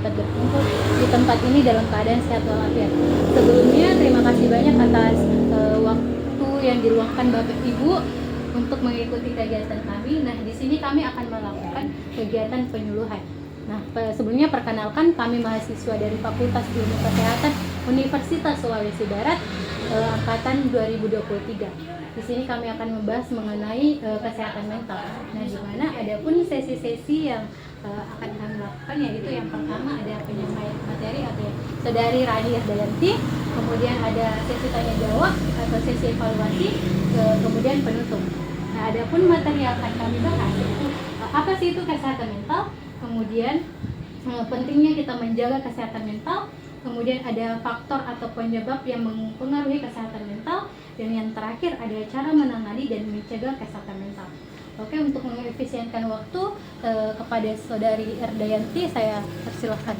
dapat berkumpul di tempat ini dalam keadaan sehat walafiat. Sebelumnya terima kasih banyak atas waktu yang diluangkan Bapak Ibu untuk mengikuti kegiatan kami. Nah, di sini kami akan melakukan kegiatan penyuluhan. Nah, sebelumnya perkenalkan, kami mahasiswa dari Fakultas Ilmu Kesehatan Universitas Sulawesi Barat angkatan 2023. Di sini kami akan membahas mengenai kesehatan mental. Nah, di mana ada pun sesi-sesi yang akan kami lakukan, yaitu yang pertama ada penyampaian materi atau Saudari Rani Dayanti, kemudian ada sesi tanya jawab atau sesi evaluasi, kemudian penutup. Nah, ada pun materi yang akan kami bahas yaitu apa sih itu kesehatan mental, kemudian pentingnya kita menjaga kesehatan mental, kemudian ada faktor atau penyebab yang mempengaruhi kesehatan mental, dan yang terakhir ada cara menangani dan mencegah kesehatan mental. Oke, untuk mengefisienkan waktu kepada Saudari Erdayanti, saya persilahkan.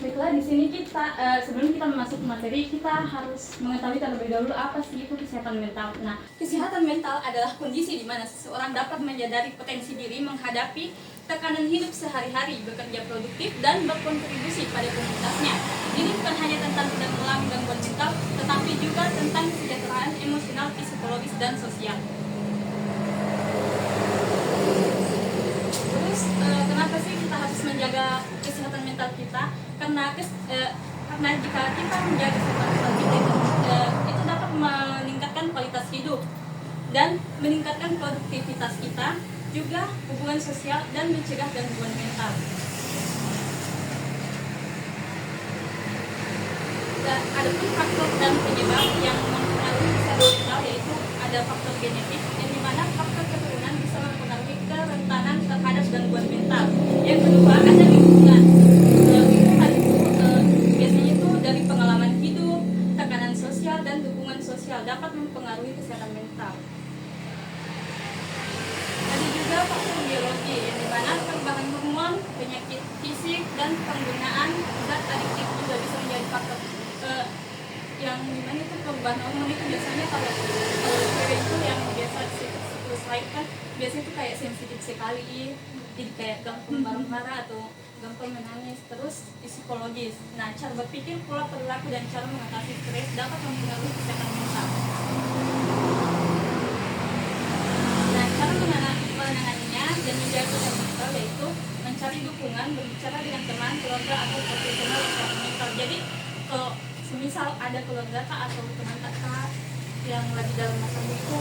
Baiklah, di sini kita sebelum kita masuk ke materi, kita harus mengetahui terlebih dahulu apa sih itu kesehatan mental. Nah, kesehatan mental adalah kondisi di mana seseorang dapat menyadari potensi diri menghadapi tekanan hidup sehari-hari, bekerja produktif dan berkontribusi pada komunitasnya. Ini bukan hanya tentang tidak mengalami gangguan mental, tetapi juga tentang kesejahteraan emosional, psikologis dan sosial. Terus kenapa sih kita harus menjaga kesehatan mental kita? Karena jika kita menjaga kesehatan mental kita itu dapat meningkatkan kualitas hidup dan meningkatkan produktivitas kita, juga hubungan sosial dan mencegah gangguan mental. Dan ada pun faktor dan penyebab yang mempengaruhi kesehatan mental, yaitu ada faktor genetik, yang dimana faktor keturunan bisa mempengaruhi kerentanan terhadap gangguan mental. Yang kedua ada lingkungan. Lingkungan itu biasanya itu dari pengalaman hidup, tekanan sosial dan dukungan sosial dapat mempengaruhi kesehatan mental. Ada juga faktor biologi, yang dimana perubahan hormon, penyakit fisik dan penggunaan zat adiktif juga bisa menjadi faktor yang dimana itu perubahan hormon itu biasanya kalau cewek itu yang biasa siklus haid kan biasanya itu kayak sensitif sekali, jadi kayak gampang marah-marah atau gampang menangis. Terus psikologis, nah cara berpikir, pola perilaku dan cara mengatasi stres dapat mempengaruhi kesehatan mental. Nah, cara menanganinya dan menjaga kesehatan mental yaitu mencari dukungan, berbicara dengan teman, keluarga atau profesional kesehatan mental. Jadi kalau semisal ada keluarga kak atau teman kakak yang lagi dalam masalah itu,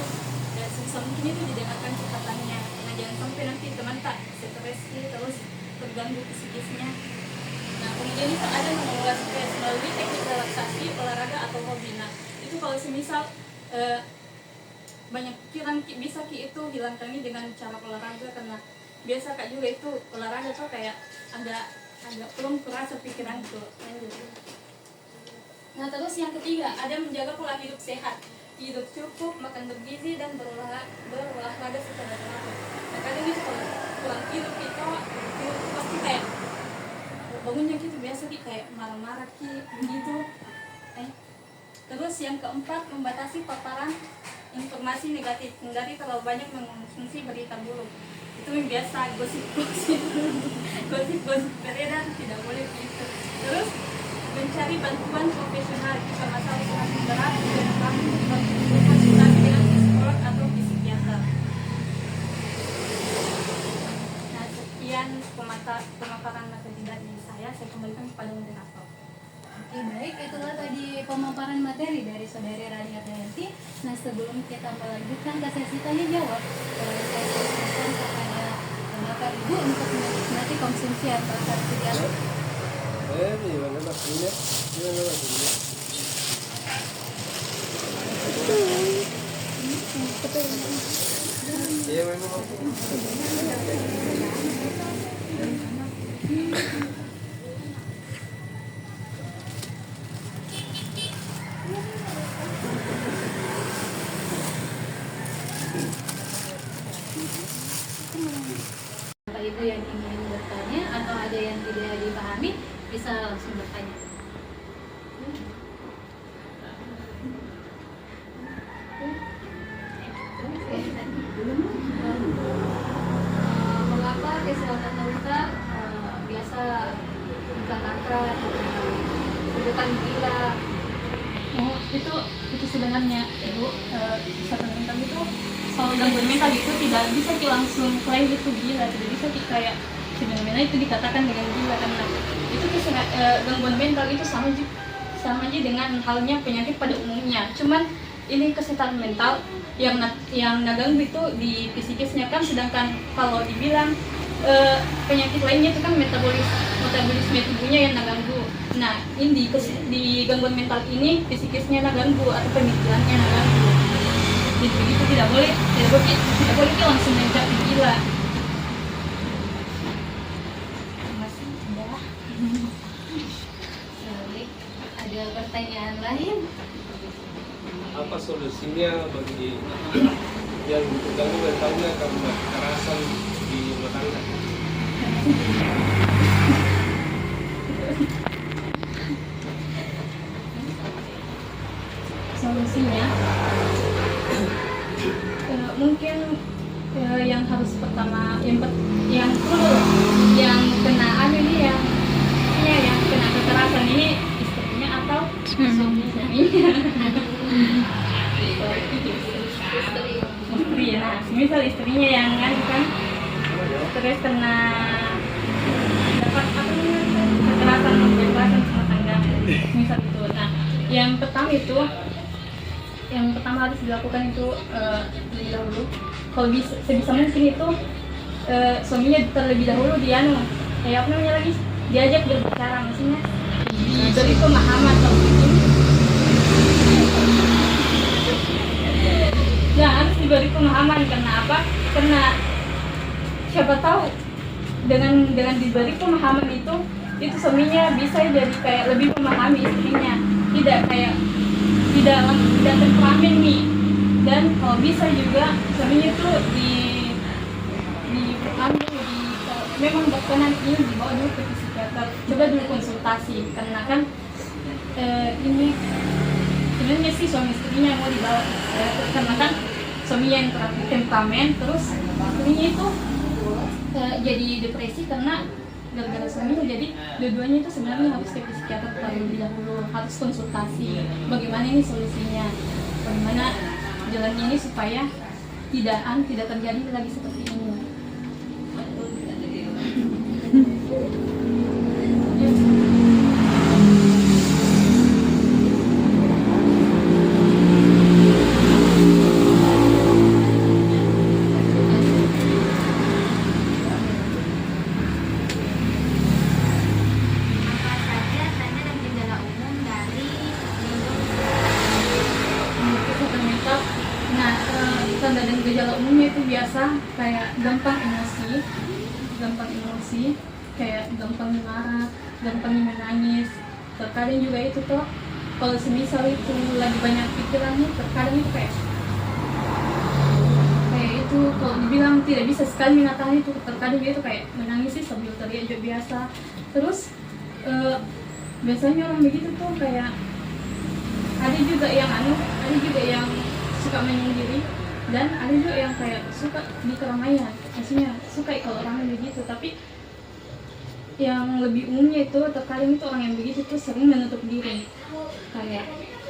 dan sebisa mungkin itu didengarkan curhatannya. Nah, jangan sampai nanti teman tak stres terus terganggu psikisnya. Nah, kemudian itu ada mengelola stres melalui teknik relaksasi, olahraga atau hobi. Nah, itu kalau semisal banyak pikiran bisa itu hilangkan dengan cara olahraga, karena biasa kak juga itu olahraga tuh kayak agak belum kerasa pikiran tuh. Nah, terus yang ketiga ada menjaga pola hidup sehat, hidup cukup, makan bergizi dan berolahraga secara teratur. Nah, kadang itu kalau kurang hidup itu pasti kayak bangunnya gitu biasa kayak marah-marah gitu. Terus yang keempat membatasi paparan informasi negatif, hindari terlalu banyak mengonsumsi berita buruk. Itu yang biasa gosip beredar, tidak boleh gitu. Terus mencari bantuan profesional jika masalah semakin berat dan kami berkonsultasi dengan psikolog atau psikiater. Nah, sekian pemaparan materi dari saya kembalikan kepada moderator. Oke, baik, itulah tadi pemaparan materi dari Saudari Rani Dayanti. Nah, sebelum kita melanjutkan ke sesi tanya jawab, saya persilakan kepada Bapak Ibu untuk menikmati konsumsi atau satu dialog. Bapak Ibu yang ingin bertanya atau ada yang tidak dipahami bisa langsung bertanya. Mengapa kesehatan wanita biasa dikatakan bukan gila? Oh, itu sebenarnya Ibu, kesehatan mental itu, soal gangguan mental itu tidak bisa langsung klaim itu gila, tidak bisa kayak sebenarnya itu dikatakan dengan gila, karena itu gangguan mental itu sama aja dengan halnya penyakit pada umumnya. Cuman ini kesehatan mental yang naganggu itu di psikisnya kan, sedangkan kalau dibilang penyakit lainnya itu kan metabolisme tubuhnya yang naganggu. Nah, ini di gangguan mental ini psikisnya naganggu atau pemikirannya naganggu. Jadi begitu tidak boleh langsung mencapai gila. Masih ada pertanyaan lain? Apa solusinya bagi yang terganggu mentalnya karena kekerasan di rumah tangga? Solusinya mungkin yang harus pertama yang kena yang kena kekerasan ini istrinya atau suaminya. Istri, nah misal istrinya yang kan terus kena dapat kekerasan rumah tangga, misal itu. Nah, yang pertama harus dilakukan itu lebih dahulu, kalau sebisa mungkin itu suaminya terlebih dahulu diajak berbicara, maksudnya diberi pemahaman kalau begini. Ya, harus diberi pemahaman. Karena apa? Karena siapa tahu dengan diberi pemahaman itu suaminya bisa jadi kayak lebih memahami istrinya, tidak terklamin nih. Dan kalau bisa juga suaminya tuh memang berkenan ini dibawa dulu ke psikiater, coba dulu konsultasi, karena kan ini sebenarnya sih suami istrinya mau dibawa ke psikiater, karena kan suaminya yang temperamen, terus istrinya itu jadi depresi karena gara-gara suaminya. Jadi dua-duanya itu sebenarnya harus ke psikiater terlebih dahulu, harus konsultasi bagaimana ini solusinya, bagaimana jalannya ini supaya tidak terjadi lagi seperti ini. Tanda dan gejala umumnya itu biasa kayak gampang emosi, kayak gampang marah, gampang menangis. Terkadang juga itu tuh kalau semisal itu lagi banyak pikirannya, terkadang itu kayak itu kalau dibilang tidak bisa sekali mengatasi itu, terkadang dia itu kayak menangis sih sambil teriak juga biasa. Terus biasanya orang begitu tuh kayak ada juga yang suka menyendiri, dan ada juga yang kayak suka di keramaian, maksudnya suka kalau orang begitu. Tapi yang lebih umumnya itu terkadang itu orang yang begitu tuh sering menutup diri, kayak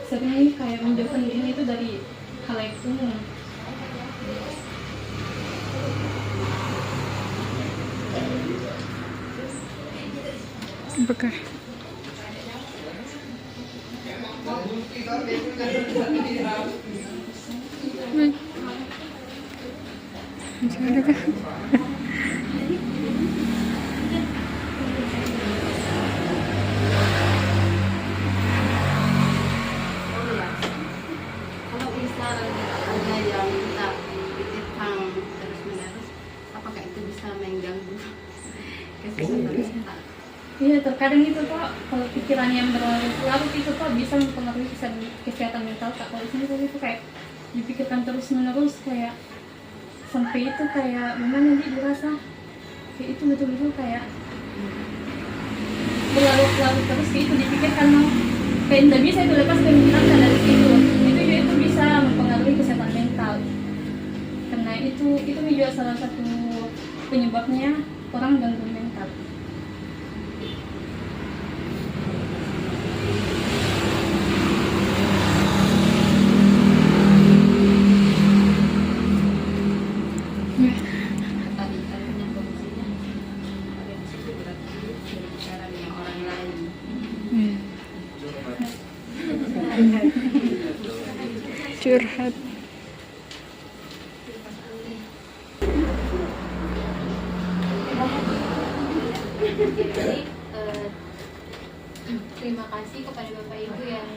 sering kayak menjauhkan diri itu dari khalayak umum. Apakah masih ada kah? Kalau misal ada yang minta dititipkan terus-menerus, apakah itu bisa mengganggu kesehatan mental? Iya, terkadang itu Pak, kalau pikiran yang berlarut itu Pak bisa mempengaruhi kesehatan mental Kak. Kalau sini itu kayak dipikirkan terus-menerus, kayak sampai itu kayak gimana sih dirasa kayak itu betul-betul kayak berlarut-larut terus itu dipikirkan mau kayak tidak bisa itu lepas dan menghilangkan dari situ itu bisa mempengaruhi kesehatan mental karena itu juga salah satu penyebabnya orang gangguan mental. Tadi punya kondisinya ada di situ berarti berbicara dengan orang lain. Curhat. Jadi terima kasih kepada Bapak Ibu yang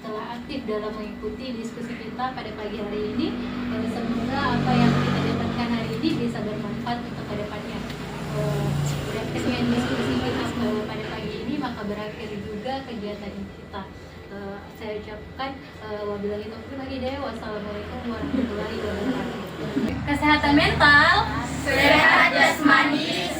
telah aktif dalam mengikuti diskusi kita pada pagi hari ini. Semoga apa yang kita dapatkan hari ini bisa bermanfaat untuk kedepannya. Dengan diskusi kita pada pagi ini maka berakhir juga kegiatan kita. Saya ucapkan wabillahi taufiq wal hidayah. Wassalamualaikum warahmatullahi wabarakatuh. Kesehatan mental, sehat jasmani,